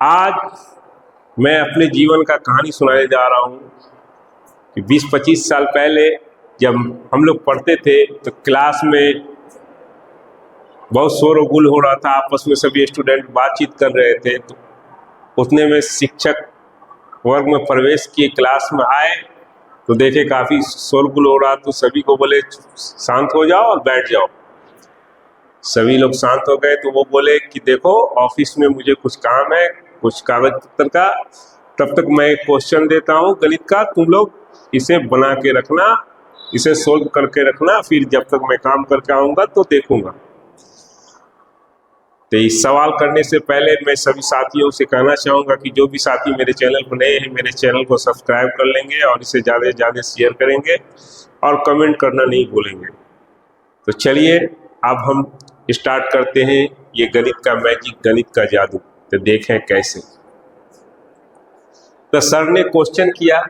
आज मैं अपने जीवन का कहानी सुनाने जा रहा हूँ कि 20-25 साल पहले जब हम लोग पढ़ते थे तो क्लास में बहुत शोर गुल हो रहा था, आपस में सभी स्टूडेंट बातचीत कर रहे थे। तो उतने में शिक्षक वर्ग में प्रवेश किए, क्लास में आए तो देखे काफ़ी शोरगुल हो रहा, तो सभी को बोले शांत हो जाओ और बैठ जाओ। सभी लोग शांत हो गए तो वो बोले कि देखो ऑफिस में मुझे कुछ काम है, कुछ कागज पत्र का, तब तक मैं एक क्वेश्चन देता हूँ गणित का, तुम लोग इसे बना के रखना, इसे सोल्व करके रखना, फिर जब तक मैं काम करके आऊँगा तो देखूंगा। तो इस सवाल करने से पहले मैं सभी साथियों से कहना चाहूँगा कि जो भी साथी मेरे चैनल पर नए हैं, मेरे चैनल को सब्सक्राइब कर लेंगे और इसे ज़्यादा से ज़्यादा शेयर करेंगे और कमेंट करना नहीं भूलेंगे। तो चलिए अब हम स्टार्ट करते हैं ये गणित का मैजिक, गणित का जादू। तो देखें कैसे। तो सर ने क्वेश्चन किया,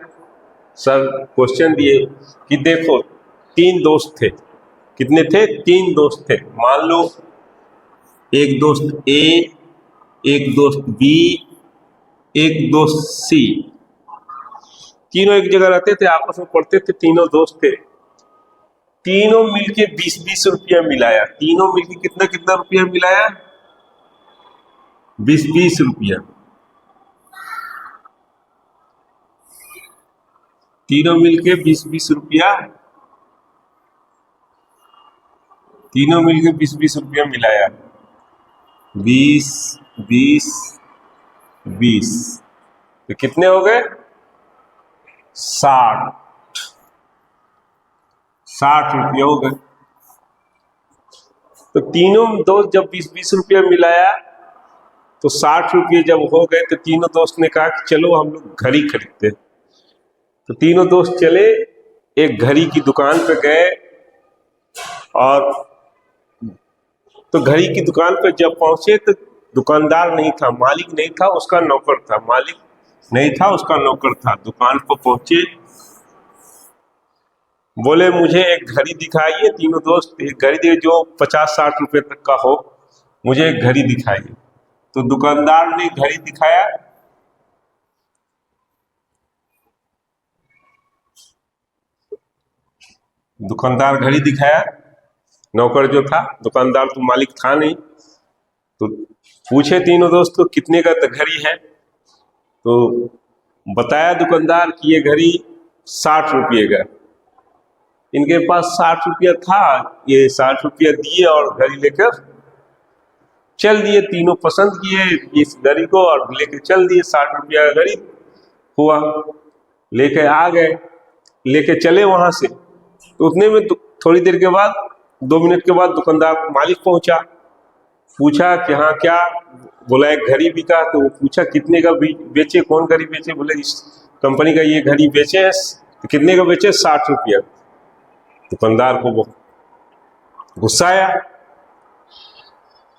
सर क्वेश्चन दिए कि देखो 3 दोस्त थे। कितने थे? 3 दोस्त थे। मान लो एक दोस्त ए, एक दोस्त बी, एक दोस्त सी। तीनों एक जगह रहते थे, आपस में पढ़ते थे, तीनों दोस्त थे। तीनों मिलके 20-20 रुपया मिलाया। तीनों मिलके कितना कितना रुपया मिलाया? 20-20 रुपया। तीनों मिलके 20-20 रुपया, तीनों मिलके 20-20 रुपया मिलाया। 20, 20, 20 तो कितने हो गए? 60 रुपये हो गए। तो तीनों दोस्त जब 20-20 रुपया मिलाया तो 60 रुपये जब हो गए तो तीनों दोस्त ने कहा कि चलो हम लोग घड़ी खरीदते। तो तीनों दोस्त चले, एक घड़ी की दुकान पे गए और तो घड़ी की दुकान पे जब पहुंचे तो दुकानदार नहीं था, मालिक नहीं था, उसका नौकर था। मालिक नहीं था, उसका नौकर था। दुकान पर पहुंचे, बोले मुझे एक घड़ी दिखाइए। तीनों दोस्त एक घड़ी दिए जो 50-60 रुपए तक का हो, मुझे एक घड़ी दिखाइए। तो दुकानदार ने घड़ी दिखाया। दुकानदार घड़ी दिखाया, नौकर जो था, दुकानदार तो मालिक था नहीं। तो पूछे तीनों दोस्त को कितने का घड़ी है? तो बताया दुकानदार कि ये घड़ी 60 रुपये का। इनके पास 60 रुपया था, ये 60 रुपया दिए और घड़ी लेकर चल दिए। तीनों पसंद किए इस घड़ी को और लेकर चल दिए। 60 रुपया का घड़ी हुआ, लेके आ गए, लेके चले वहां से। तो उतने में थोड़ी देर के बाद, 2 मिनट के बाद दुकानदार मालिक पहुंचा। पूछा कि हाँ क्या? बोला एक घड़ी बिका। तो वो पूछा कितने का बेचे, कौन घड़ी बेचे? बोले इस कंपनी का ये घड़ी बेचे हैं। तो कितने का बेचे? 60 रुपया। दुकानदार को बहुत गुस्सा आया।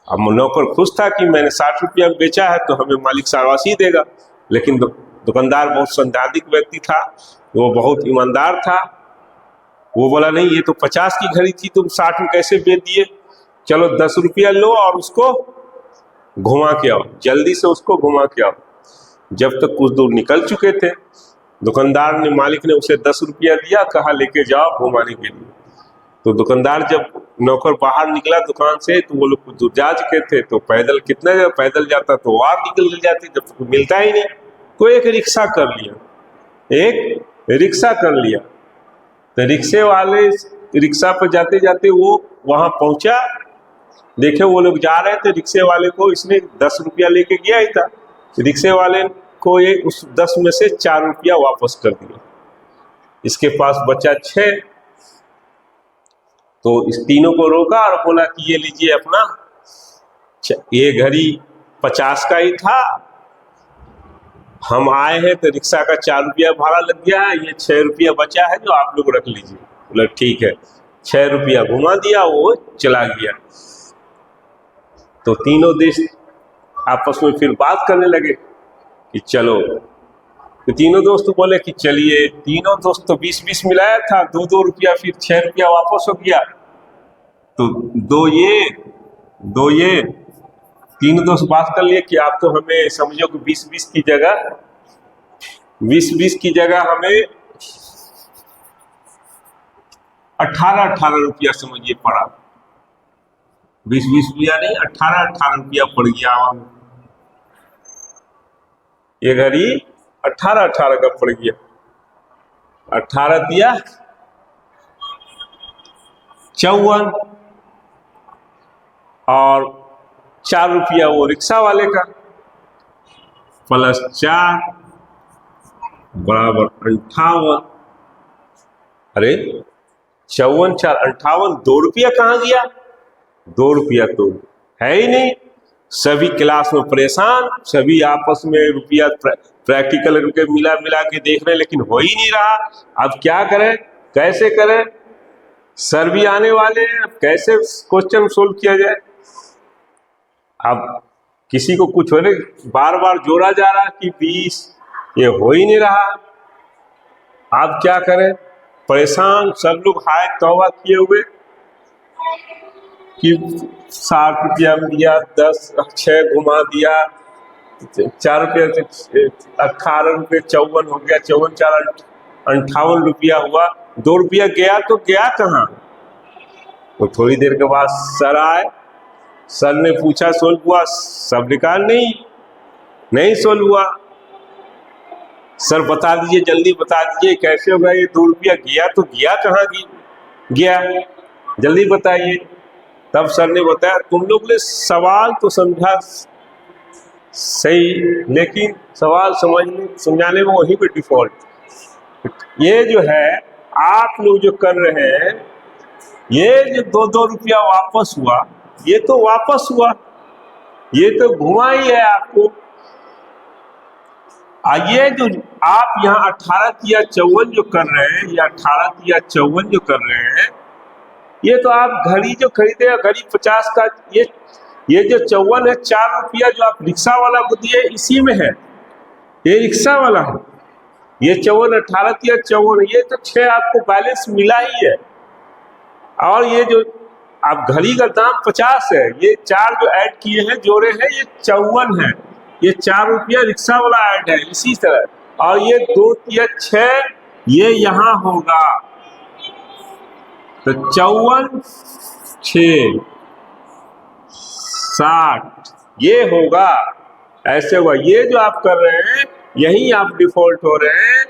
अब नौकर खुश था कि मैंने 60 रुपया बेचा है तो हमें मालिक शाबाशी देगा, लेकिन दुकानदार बहुत सैद्धांतिक व्यक्ति था, वो बहुत ईमानदार था। वो बोला नहीं, ये तो 50 की घड़ी थी, तुम 60 में कैसे बेच दिए? चलो 10 रुपया लो और उसको घुमा के आओ, जल्दी से उसको घुमा के आओ। जब तक कुछ दूर निकल चुके थे, दुकानदार ने, मालिक ने उसे 10 रुपया दिया, कहा लेके जाओ घुमाने के लिए। तो दुकानदार जब नौकर बाहर निकला दुकान से तो वो लोग कुछ दूर जा चुके थे। तो पैदल कितना पैदल जाता तो और निकल जाते, जब तक मिलता ही नहीं। तो एक रिक्शा कर लिया, एक रिक्शा कर लिया। तो रिक्शे वाले रिक्शा पर जाते जाते वो वहां पहुंचा, देखे वो लोग जा रहे थे। रिक्शे वाले को इसने 10 रुपया लेके गया ही था। रिक्शे वाले को ये उस 10 में से 4 रुपया वापस कर दिया। इसके पास बचा 6। तो इस तीनों को रोका और बोला कि ये लीजिए अपना, ये घड़ी 50 का ही था, हम आए हैं तो रिक्शा का 4 रुपया भाड़ा लग गया है, ये 6 रुपया बचा है जो आप लोग रख लीजिए। बोला ठीक है। 6 रुपया घुमा दिया, वो चला गया। तो तीनों देश आपस में फिर बात करने लगे कि चलो। तो तीनों दोस्त बोले कि चलिए। तीनों दोस्त तो 20-20 मिलाया था, 2-2 रुपया, फिर 6 रुपया वापस हो गया। तो 2 ये, 2 ये, तीन दोस्त बात कर लिए कि आप तो हमें समझो कि 20-20 की जगह 20-20 की जगह हमें 18-18 रुपया समझिए पड़ा। 20-20 रुपया नहीं, 18-18 रुपया पड़ गया। ये घड़ी 18-18 का पड़ गया। 18 दिया 54 और 4 रुपया वो रिक्शा वाले का, प्लस 4 बराबर 58। अरे 54 4 58, 2 रुपया कहाँ गया? 2 रुपया तो है ही नहीं। सभी क्लास में परेशान, सभी आपस में रुपया प्रैक्टिकल रुपये मिला मिला के देख रहे हैं, लेकिन हो ही नहीं रहा। अब क्या करें, कैसे करें? सर भी आने वाले हैं, अब कैसे क्वेश्चन सोल्व किया जाए? अब किसी को कुछ हो रहे, बार बार जोड़ा जा रहा कि 20, ये हो ही नहीं रहा। आप क्या करें? परेशान, सब लोग हाय तौबा किए हुए कि 60 रुपया में दिया, 10 6 घुमा दिया, 4 रुपये से 18 रुपये 54 हो गया, 54 4 58 रुपया हुआ। 2 रुपया गया तो गया कहाँ? तो थोड़ी देर के बाद सर आए, सर ने पूछा सोल्व हुआ? सब लिखा नहीं सोल्व हुआ। सर बता दीजिए, जल्दी बता दीजिए कैसे होगा ये 2 रुपया गया तो गया कहाँ गया, जल्दी बताइए। तब सर ने बताया तुम लोग ने सवाल तो समझा सही, लेकिन सवाल समझाने में वहीं पे डिफॉल्ट। ये जो है आप लोग जो कर रहे हैं, ये जो 2-2 रुपया वापस हुआ, ये तो वापस हुआ, ये तो घुमा ही है आपको। ये जो आप यहाँ 18 या 54 जो कर रहे हैं, या 18 या 54 जो कर रहे हैं, ये तो आप घड़ी जो खरीदे, घड़ी 50 का, ये जो 54 है, 4 रुपया जो आप रिक्शा वाला को दिए इसी में है, ये रिक्शा वाला है। ये 54 18 या 54, ये तो 6 आपको बैलेंस मिला ही है। और ये जो आप घड़ी का दाम 50 है, ये 4 जो ऐड किए हैं, जोड़े हैं, ये 54 है। ये 4 रुपया रिक्शा वाला ऐड है इसी तरह। और ये 2 या 6 ये यहाँ होगा, तो 54 6 60 ये होगा, ऐसे होगा। ये जो आप कर रहे हैं यही आप डिफॉल्ट हो रहे हैं।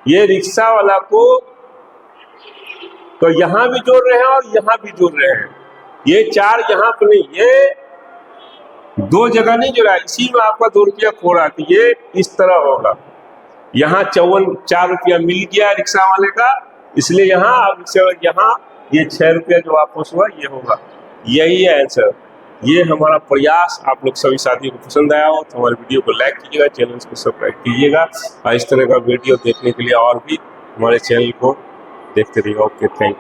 ये रिक्शा वाला को तो यहां भी जोड़ रहे हैं और यहां भी जोड़ रहे हैं। ये 4 यहां पर नहीं, ये 2 जगह नहीं जोड़ा, इसी में आपका 2 रुपया खो रहा था। ये इस तरह होगा, यहाँ 4 रुपया मिल गया रिक्शा वाले का, इसलिए यहाँ ये 6 रुपया जो वापस हुआ ये होगा। यही है आंसर। ये हमारा प्रयास आप लोग सभी साथियों को पसंद आया हो तो हमारे वीडियो को लाइक कीजिएगा, चैनल को सब्सक्राइब कीजिएगा, और इस तरह का वीडियो देखने के लिए और भी हमारे चैनल को देखते रहिएगा। Okay, thank you.